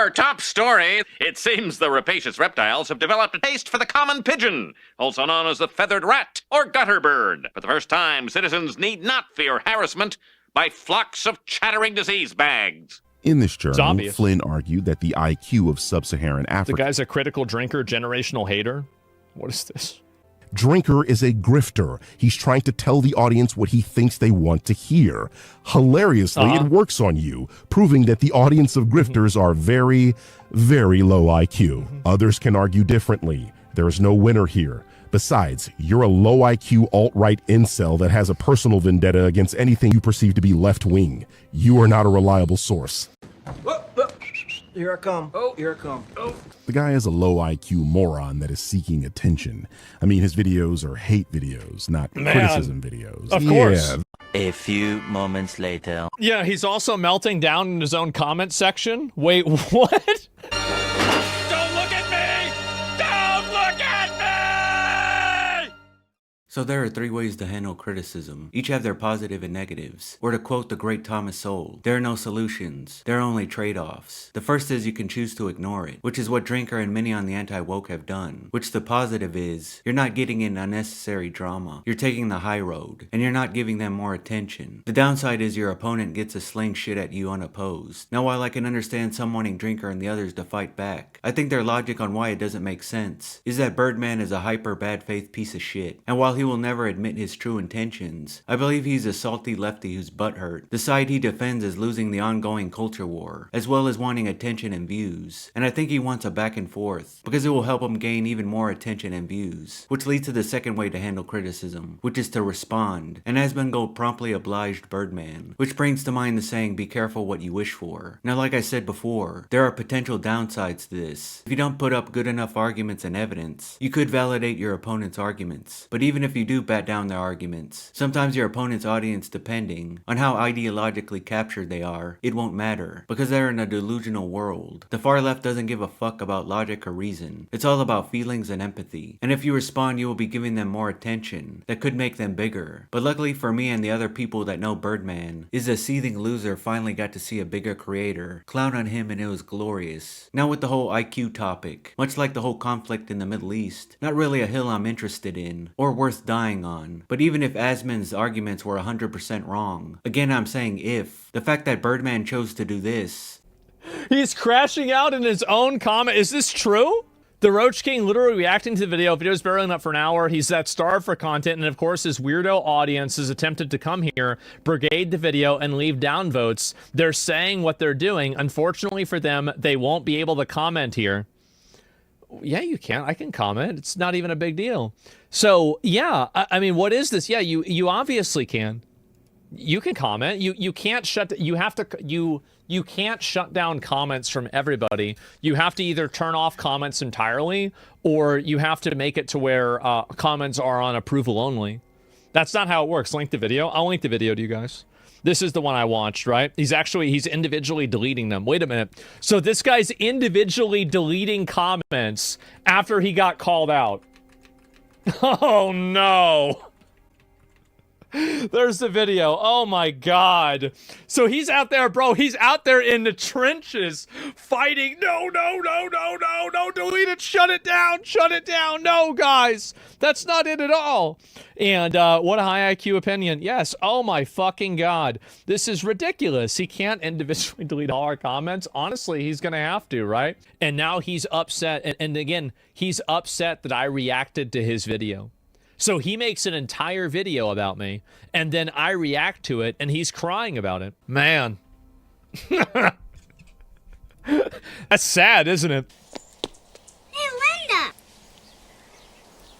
Our top story. It seems the rapacious reptiles have developed a taste for the common pigeon, also known as the feathered rat or gutter bird. For the first time, citizens need not fear harassment by flocks of chattering disease bags. In this journal, Flynn argued that the IQ of sub-Saharan Africa... The guy's a critical drinker, generational hater? What is this? Drinker is a grifter. He's trying to tell the audience what he thinks they want to hear. Hilariously, it works on you, proving that the audience of grifters are very, very low IQ. Others can argue differently. There is no winner here. Besides, you're a low IQ alt-right incel that has a personal vendetta against anything you perceive to be left-wing. You are not a reliable source. Here I come. Oh, here I come. Oh. The guy is a low IQ moron that is seeking attention. I mean, his videos are hate videos, not criticism videos. Of course. A few moments later. Yeah, he's also melting down in his own comment section. Wait, what? Don't look at me! Don't look at me! So there are 3 ways to handle criticism. Each have their positive and negatives. Or to quote the great Thomas Sowell, there are no solutions, there are only trade-offs. The first is you can choose to ignore it, which is what Drinker and many on the anti-woke have done. Which the positive is, you're not getting in unnecessary drama. You're taking the high road, and you're not giving them more attention. The downside is your opponent gets to sling shit at you unopposed. Now while I can understand some wanting Drinker and the others to fight back, I think their logic on why it doesn't make sense is that Birdman is a hyper bad faith piece of shit. And while he will never admit his true intentions, I believe he's a salty lefty who's butthurt. The side he defends is losing the ongoing culture war, as well as wanting attention and views. And I think he wants a back and forth, because it will help him gain even more attention and views. Which leads to the second way to handle criticism, which is to respond. And Asmongold promptly obliged Birdman, which brings to mind the saying, be careful what you wish for. Now like I said before, there are potential downsides to this. If you don't put up good enough arguments and evidence, you could validate your opponent's arguments. But even if you do bat down their arguments, sometimes your opponent's audience, depending on how ideologically captured they are, it won't matter, because they're in a delusional world. The far left doesn't give a fuck about logic or reason. It's all about feelings and empathy. And if you respond, you will be giving them more attention that could make them bigger. But luckily for me and the other people that know Birdman, is a seething loser finally got to see a bigger creator clown on him, and it was glorious. Now with the whole IQ topic, much like the whole conflict in the Middle East, not really a hill I'm interested in, or worth dying on. But even if Asmon's arguments were 100% wrong, again I'm saying if, the fact that Birdman chose to do this. He's crashing out in his own comment. Is this true? The Roach King literally reacting to the video. Video's barreling up for an hour. He's that starved for content, and of course his weirdo audience has attempted to come here, brigade the video, and leave downvotes. They're saying what they're doing. Unfortunately for them, they won't be able to comment here. Yeah, you can. I can comment. It's not even a big deal. So yeah, I mean, what is this? Yeah, you obviously can. You can comment. You can't shut. You have to. You can't shut down comments from everybody. You have to either turn off comments entirely, or you have to make it to where comments are on approval only. That's not how it works. Link the video. I'll link the video to you guys. This is the one I watched, right? He's individually deleting them. Wait a minute. So this guy's individually deleting comments after he got called out. Oh no. There's the video. Oh my god. So he's out there, bro. He's out there in the trenches fighting. No, delete it. Shut it down. No, guys. That's not it at all. And what a high IQ opinion. Yes. Oh my fucking god. This is ridiculous. He can't individually delete all our comments. Honestly, he's going to have to, right? And now he's upset. And again, he's upset that I reacted to his video. So he makes an entire video about me, and then I react to it, and he's crying about it. Man. That's sad, isn't it? Hey, Linda!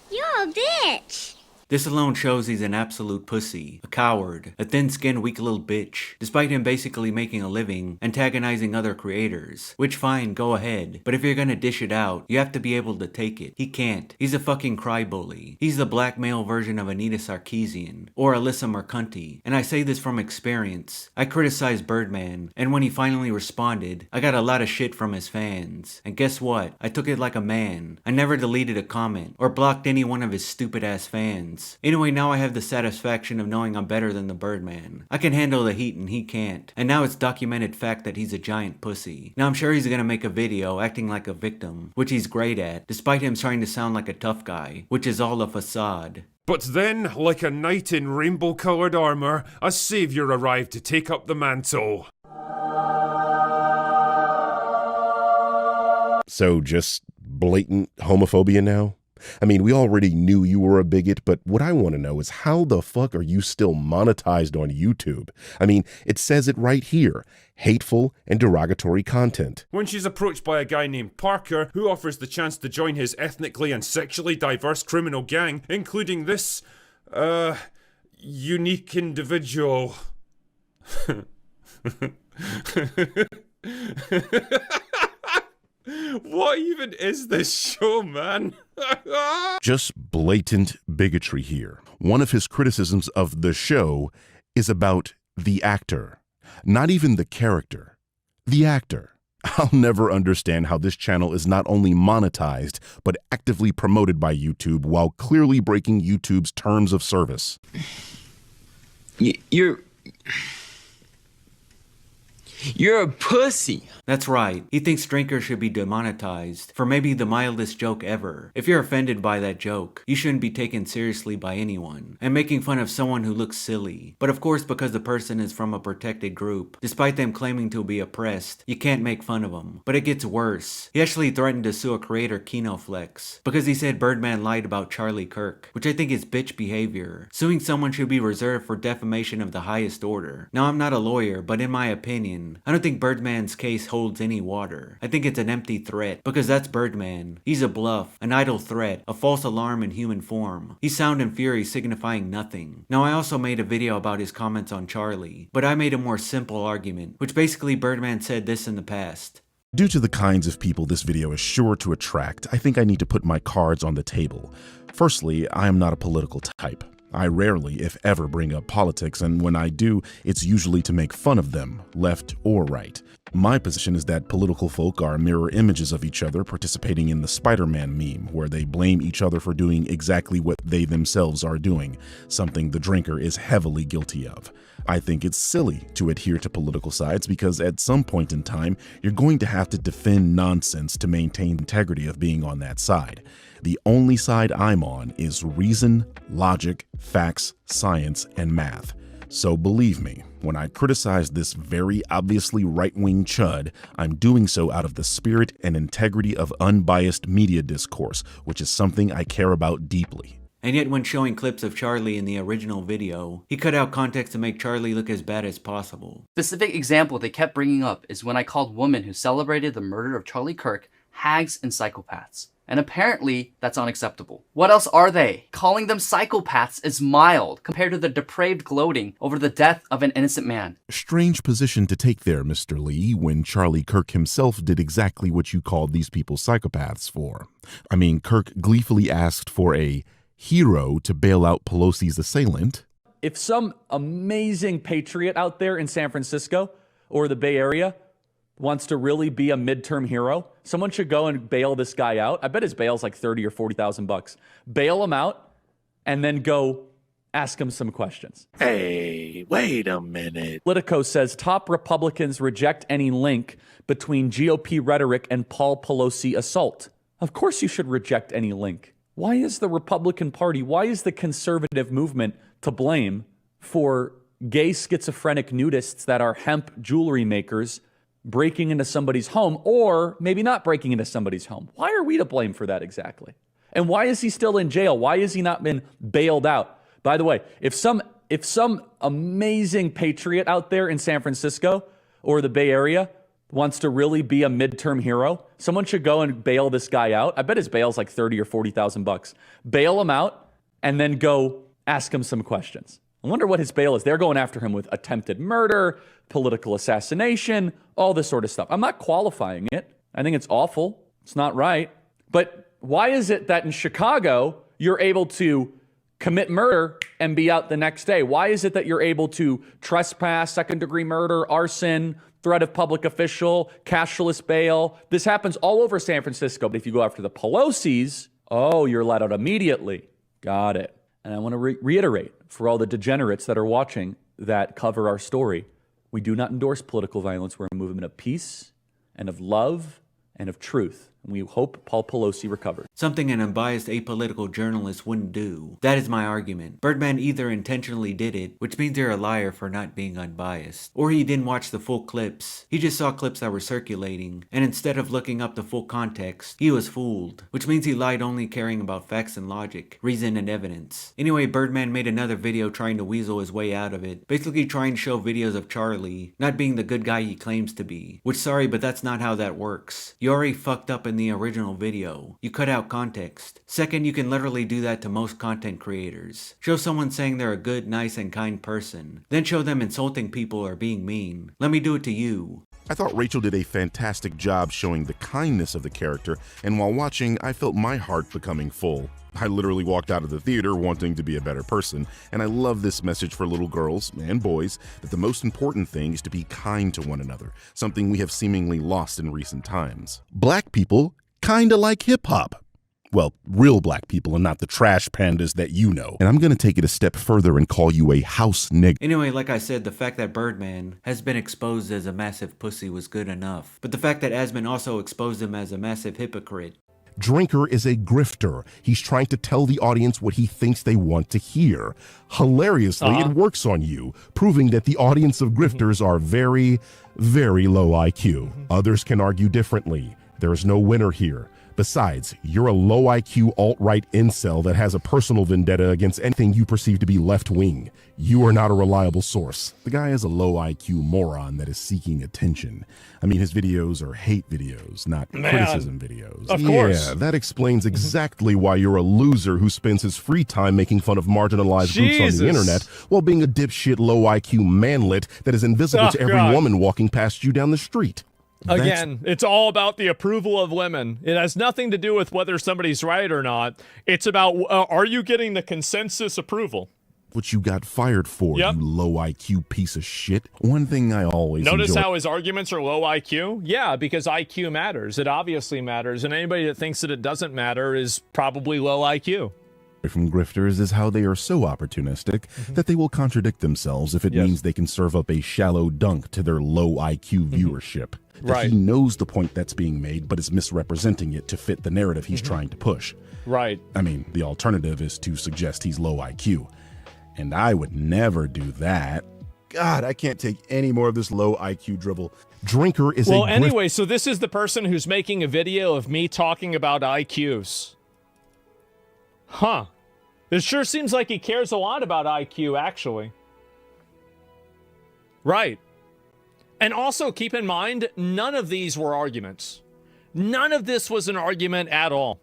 You're a bitch! This alone shows he's an absolute pussy, a coward, a thin-skinned weak little bitch, despite him basically making a living antagonizing other creators. Which fine, go ahead, but if you're gonna dish it out, you have to be able to take it. He can't. He's a fucking crybully. He's the black male version of Anita Sarkeesian, or Alyssa Mercanti, and I say this from experience. I criticized Birdman, and when he finally responded, I got a lot of shit from his fans. And guess what? I took it like a man. I never deleted a comment, or blocked any one of his stupid ass fans. comments. Anyway, now I have the satisfaction of knowing I'm better than the Birdman. I can handle the heat and he can't. And now it's documented fact that he's a giant pussy. Now I'm sure he's gonna make a video acting like a victim, which he's great at, despite him trying to sound like a tough guy, which is all a facade. But then, like a knight in rainbow-coloured armour, a saviour arrived to take up the mantle. So just blatant homophobia now? I mean, we already knew you were a bigot, but what I want to know is how the fuck are you still monetized on YouTube? I mean, it says it right here. Hateful and derogatory content. When she's approached by a guy named Parker, who offers the chance to join his ethnically and sexually diverse criminal gang, including this, unique individual. What even is this show, man? Just blatant bigotry here. One of his criticisms of the show is about the actor. Not even the character. The actor. I'll never understand how this channel is not only monetized, but actively promoted by YouTube while clearly breaking YouTube's terms of service. You're a pussy. That's right. He thinks drinkers should be demonetized for maybe the mildest joke ever. If you're offended by that joke, you shouldn't be taken seriously by anyone, and making fun of someone who looks silly. But of course, because the person is from a protected group, despite them claiming to be oppressed, you can't make fun of them. But it gets worse. He actually threatened to sue a creator, KinoFlex, because he said Birdman lied about Charlie Kirk, which I think is bitch behavior. Suing someone should be reserved for defamation of the highest order. Now, I'm not a lawyer, but in my opinion, I don't think Birdman's case holds any water. I think it's an empty threat, because that's Birdman. He's a bluff, an idle threat, a false alarm in human form. He's sound and fury signifying nothing. Now, I also made a video about his comments on Charlie, but I made a more simple argument, which basically Birdman said this in the past. Due to the kinds of people this video is sure to attract, I think I need to put my cards on the table. Firstly, I am not a political type. I rarely, if ever, bring up politics, and when I do, it's usually to make fun of them, left or right. My position is that political folk are mirror images of each other participating in the Spider-Man meme, where they blame each other for doing exactly what they themselves are doing, something the drinker is heavily guilty of. I think it's silly to adhere to political sides because at some point in time, you're going to have to defend nonsense to maintain the integrity of being on that side. The only side I'm on is reason, logic, facts, science, and math. So believe me, when I criticize this very obviously right-wing chud, I'm doing so out of the spirit and integrity of unbiased media discourse, which is something I care about deeply. And yet when showing clips of Charlie in the original video, he cut out context to make Charlie look as bad as possible. Specific example they kept bringing up is when I called women who celebrated the murder of Charlie Kirk hags and psychopaths. And apparently, that's unacceptable. What else are they? Calling them psychopaths is mild compared to the depraved gloating over the death of an innocent man. Strange position to take there, Mr. Lee, when Charlie Kirk himself did exactly what you called these people psychopaths for. I mean, Kirk gleefully asked for a hero to bail out Pelosi's assailant. If some amazing patriot out there in San Francisco or the Bay Area wants to really be a midterm hero, someone should go and bail this guy out. I bet his bail's like 30 or 40,000 bucks. Bail him out and then go ask him some questions. Hey, wait a minute. Politico says top Republicans reject any link between GOP rhetoric and Paul Pelosi assault. Of course you should reject any link. Why is the Republican Party, why is the conservative movement to blame for gay schizophrenic nudists that are hemp jewelry makers breaking into somebody's home, or maybe not breaking into somebody's home? Why are we to blame for that exactly? And why is he still in jail? Why has he not been bailed out? By the way, if some amazing patriot out there in San Francisco or the Bay Area wants to really be a midterm hero, someone should go and bail this guy out. I bet his bail's like 30 or 40,000 bucks. Bail him out and then go ask him some questions. I wonder what his bail is. They're going after him with attempted murder, political assassination, all this sort of stuff. I'm not qualifying it. I think it's awful. It's not right. But why is it that in Chicago, you're able to commit murder and be out the next day? Why is it that you're able to trespass, second-degree murder, arson, threat of public official, cashless bail? This happens all over San Francisco. But if you go after the Pelosi's, oh, you're let out immediately. Got it. And I want to reiterate for all the degenerates that are watching that cover our story, we do not endorse political violence. We're a movement of peace and of love and of truth. And we hope Paul Pelosi recovers. Something an unbiased apolitical journalist wouldn't do. That is my argument. Birdman either intentionally did it, which means you're a liar for not being unbiased, or he didn't watch the full clips. He just saw clips that were circulating, and instead of looking up the full context, he was fooled, which means he lied only caring about facts and logic, reason and evidence. Anyway, Birdman made another video trying to weasel his way out of it, basically trying to show videos of Charlie not being the good guy he claims to be, which sorry, but that's not how that works. You already fucked up in the original video. You cut out context. Second, you can literally do that to most content creators. Show someone saying they're a good, nice, and kind person, then show them insulting people or being mean. Let me do it to you. I thought Rachel did a fantastic job showing the kindness of the character, and while watching, I felt my heart becoming full. I literally walked out of the theater wanting to be a better person, and I love this message for little girls and boys that the most important thing is to be kind to one another, something we have seemingly lost in recent times. Black people kinda like hip-hop. Well, real black people and not the trash pandas that you know. And I'm gonna take it a step further and call you a house nigga. Anyway, like I said, the fact that Birdman has been exposed as a massive pussy was good enough. But the fact that Asmon also exposed him as a massive hypocrite. Drinker is a grifter. He's trying to tell the audience what he thinks they want to hear. Hilariously, it works on you, proving that the audience of grifters are very, very low IQ. Others can argue differently. There's no winner here. Besides, you're a low IQ alt-right incel that has a personal vendetta against anything you perceive to be left-wing. You are not a reliable source. The guy is a low IQ moron that is seeking attention. I mean, his videos are hate videos, not criticism videos. Of course. Yeah, that explains exactly why you're a loser who spends his free time making fun of marginalized groups on the internet while being a dipshit low IQ manlet that is invisible to every woman walking past you down the street. Again, it's all about the approval of women. It has nothing to do with whether somebody's right or not. It's about, are you getting the consensus approval? What you got fired for, you low IQ piece of shit. One thing I always Notice how his arguments are low IQ? Yeah, because IQ matters. It obviously matters. And anybody that thinks that it doesn't matter is probably low IQ. From grifters is how they are so opportunistic that they will contradict themselves if it means they can serve up a shallow dunk to their low IQ viewership. That he knows the point that's being made, but is misrepresenting it to fit the narrative he's trying to push. Right. I mean, the alternative is to suggest he's low IQ. And I would never do that. God, I can't take any more of this low IQ dribble. Drinker is Well, anyway, so this is the person who's making a video of me talking about IQs. Huh. It sure seems like he cares a lot about IQ, actually. Right. And also, keep in mind, none of these were arguments. None of this was an argument at all.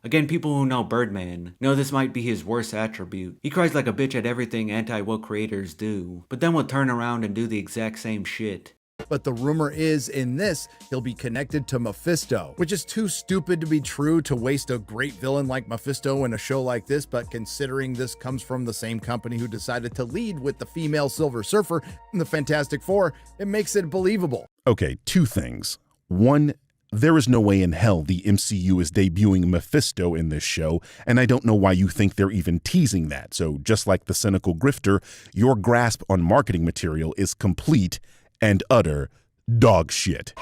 Again, people who know Birdman know this might be his worst attribute. He cries like a bitch at everything anti-woke creators do, but then will turn around and do the exact same shit. But the rumor is in this, he'll be connected to Mephisto, which is too stupid to be true to waste a great villain like Mephisto in a show like this, but considering this comes from the same company who decided to lead with the female Silver Surfer in the Fantastic Four, it makes it believable. Okay, two things. One, there is no way in hell the MCU is debuting Mephisto in this show, and I don't know why you think they're even teasing that. So just like the cynical grifter, your grasp on marketing material is complete and utter dog shit.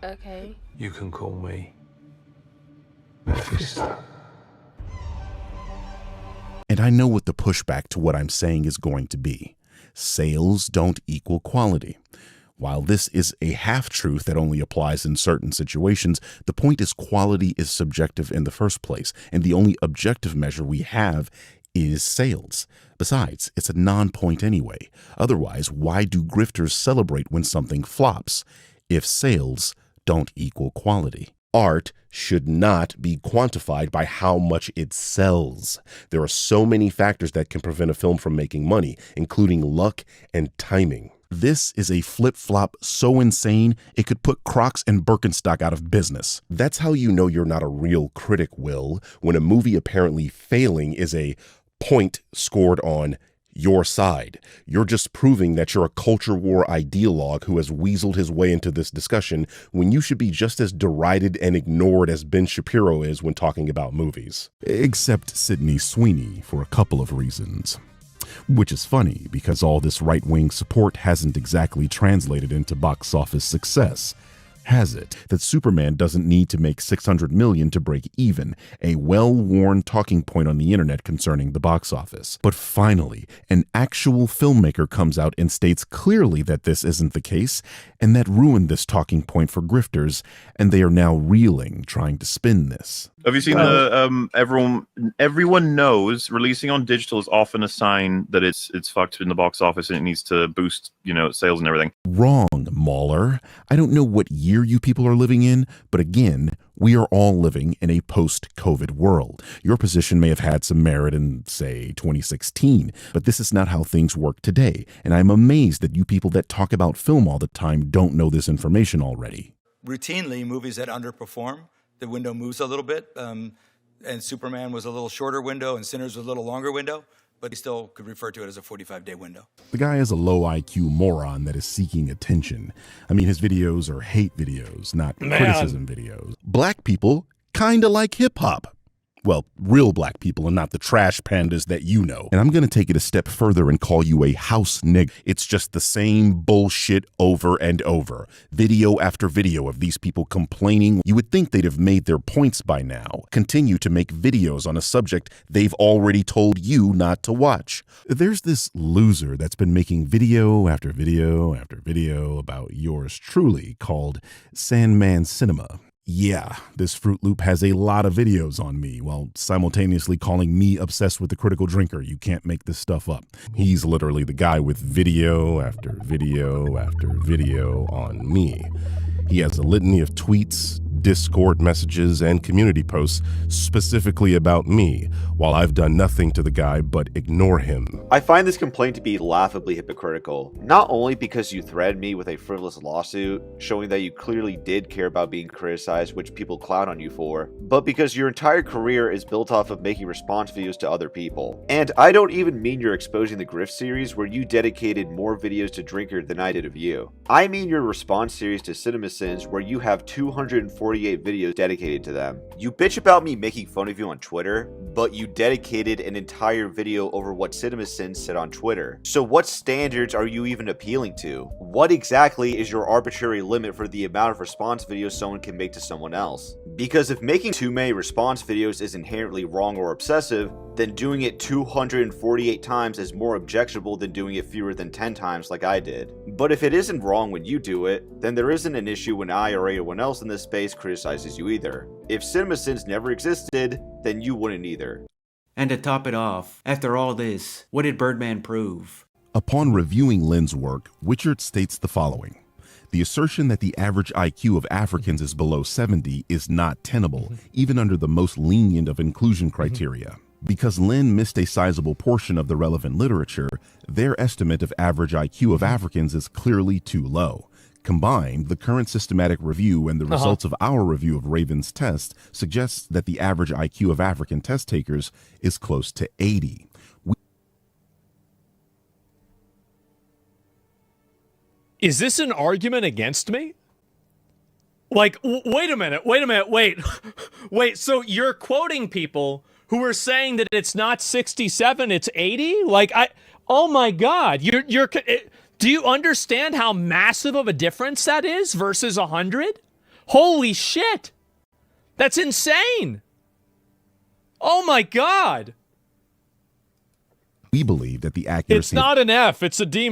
Okay. You can call me Mephisto. And I know what the pushback to what I'm saying is going to be. Sales don't equal quality. While this is a half-truth that only applies in certain situations, the point is quality is subjective in the first place, and the only objective measure we have is sales. Besides, it's a non-point anyway. Otherwise, why do grifters celebrate when something flops if sales don't equal quality? Art should not be quantified by how much it sells. There are so many factors that can prevent a film from making money, including luck and timing. This is a flip-flop so insane, it could put Crocs and Birkenstock out of business. That's how you know you're not a real critic, Will, when a movie apparently failing is a point scored on your side. You're just proving that you're a culture war ideologue who has weaseled his way into this discussion when you should be just as derided and ignored as Ben Shapiro is when talking about movies. Except Sydney Sweeney for a couple of reasons. Which is funny because all this right-wing support hasn't exactly translated into box office success. Has it? That Superman doesn't need to make $600 million to break even, a well-worn talking point on the internet concerning the box office. But finally, an actual filmmaker comes out and states clearly that this isn't the case, and that ruined this talking point for grifters, and they are now reeling, trying to spin this. Have you seen everyone knows releasing on digital is often a sign that it's fucked in the box office and it needs to boost, sales and everything. Wrong, Mauler. I don't know what year you people are living in, but again, we are all living in a post-COVID world. Your position may have had some merit in, say, 2016, but this is not how things work today, and I'm amazed that you people that talk about film all the time don't know this information already. Routinely, movies that underperform, the window moves a little bit, and Superman was a little shorter window and Sinners was a little longer window, but he still could refer to it as a 45-day window. The guy is a low IQ moron that is seeking attention. I mean, his videos are hate videos, not criticism videos. Black people kinda like hip-hop. Well, real black people and not the trash pandas that you know. And I'm gonna take it a step further and call you a house nigga. It's just the same bullshit over and over. Video after video of these people complaining. You would think they'd have made their points by now. Continue to make videos on a subject they've already told you not to watch. There's this loser that's been making video after video after video about yours truly called Sandman Cinema. Yeah, this Fruit Loop has a lot of videos on me while simultaneously calling me obsessed with the critical drinker. You can't make this stuff up. He's literally the guy with video after video after video on me. He has a litany of tweets, Discord messages, and community posts specifically about me, while I've done nothing to the guy but ignore him. I find this complaint to be laughably hypocritical, not only because you threatened me with a frivolous lawsuit, showing that you clearly did care about being criticized, which people clown on you for, but because your entire career is built off of making response videos to other people. And I don't even mean you're exposing the Grift series, where you dedicated more videos to Drinker than I did of you. I mean your response series to CinemaSins, where you have 248 videos dedicated to them. You bitch about me making fun of you on Twitter, but you dedicated an entire video over what CinemaSins said on Twitter. So what standards are you even appealing to? What exactly is your arbitrary limit for the amount of response videos someone can make to someone else? Because if making too many response videos is inherently wrong or obsessive, then doing it 248 times is more objectionable than doing it fewer than 10 times like I did. But if it isn't wrong when you do it, then there isn't an issue when I or anyone else in this space criticizes you either. If CinemaSins never existed, then you wouldn't either. And to top it off, after all this, what did Birdman prove? Upon reviewing Lynn's work, Witchert states the following. The assertion that the average IQ of Africans is below 70 is not tenable, even under the most lenient of inclusion criteria. Because Lynn missed a sizable portion of the relevant literature, their estimate of average IQ of Africans is clearly too low. Combined, the current systematic review and the results of our review of Raven's test suggests that the average IQ of African test takers is close to 80. Is this an argument against me? Like, wait a minute, wait, so you're quoting people who are saying that it's not 67, it's 80? Like, oh my God, do you understand how massive of a difference that is versus 100? Holy shit, that's insane. Oh my God. We believe that the accuracy... It's not an F, it's a D-,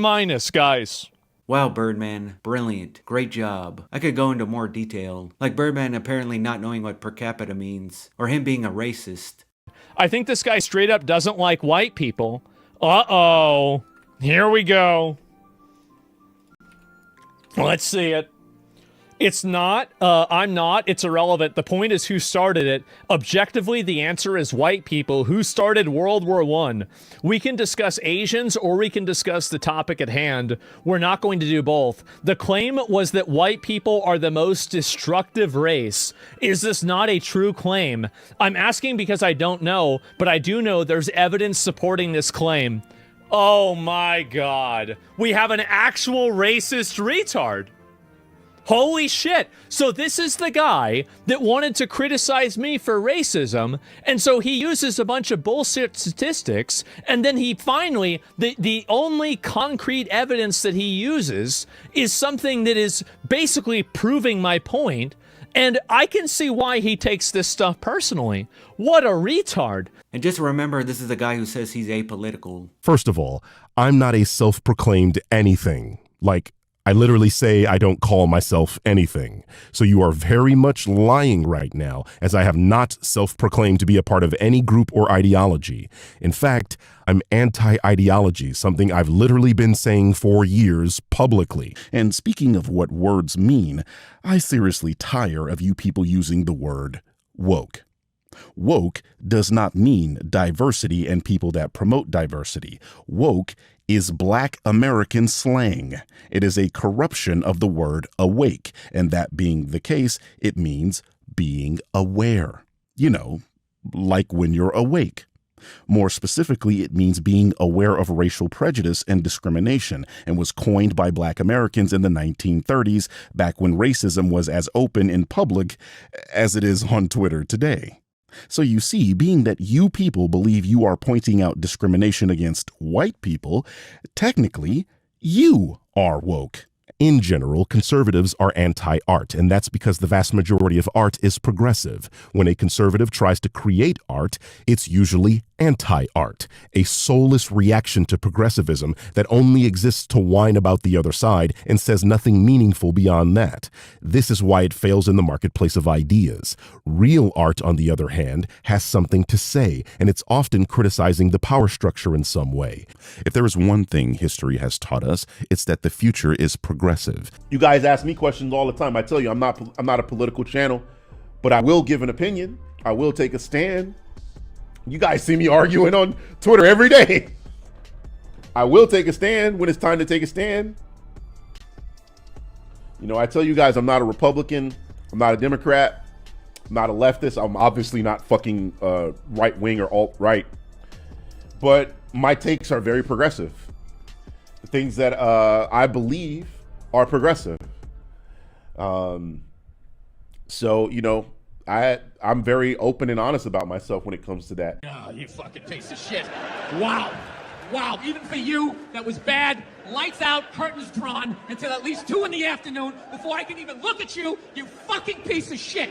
guys. Wow, Birdman, brilliant, great job. I could go into more detail, like Birdman apparently not knowing what per capita means, or him being a racist. I think this guy straight up doesn't like white people. Uh-oh. Here we go. Let's see it. It's not, I'm not, it's irrelevant. The point is who started it. Objectively, the answer is white people. Who started World War I? We can discuss Asians or we can discuss the topic at hand. We're not going to do both. The claim was that white people are the most destructive race. Is this not a true claim? I'm asking because I don't know, but I do know there's evidence supporting this claim. Oh my god. We have an actual racist retard. Holy shit. So this is the guy that wanted to criticize me for racism, and so he uses a bunch of bullshit statistics, and then he finally, the only concrete evidence that he uses is something that is basically proving my point, and I can see why he takes this stuff personally. What a retard. And just remember, this is a guy who says he's apolitical. First of all, I'm not a self-proclaimed anything. Like, I literally say I don't call myself anything. So you are very much lying right now, as I have not self-proclaimed to be a part of any group or ideology. In fact, I'm anti-ideology, something I've literally been saying for years publicly. And speaking of what words mean, I seriously tire of you people using the word woke. Woke does not mean diversity and people that promote diversity. Woke is Black American slang. It is a corruption of the word awake, and that being the case, it means being aware. You know, like when you're awake. More specifically, it means being aware of racial prejudice and discrimination, and was coined by Black Americans in the 1930s, back when racism was as open in public as it is on Twitter today. So you see, being that you people believe you are pointing out discrimination against white people, technically, you are woke. In general, conservatives are anti-art, and that's because the vast majority of art is progressive. When a conservative tries to create art, it's usually anti-art, a soulless reaction to progressivism that only exists to whine about the other side and says nothing meaningful beyond that. This is why it fails in the marketplace of ideas. Real art, on the other hand, has something to say, and it's often criticizing the power structure in some way. If there is one thing history has taught us, it's that the future is progressive. You guys ask me questions all the time. I tell you, I'm not a political channel, but I will give an opinion. I will take a stand. You guys see me arguing on Twitter every day. I will take a stand when it's time to take a stand. You know, I tell you guys, I'm not a Republican. I'm not a Democrat. I'm not a leftist. I'm obviously not fucking right wing or alt-right. But my takes are very progressive. The things that I believe are progressive. So, you know, I'm very open and honest about myself when it comes to that. Oh, you fucking piece of shit. Wow. Wow, even for you, that was bad. Lights out, curtains drawn, until at least 2 in the afternoon before I can even look at you, you fucking piece of shit.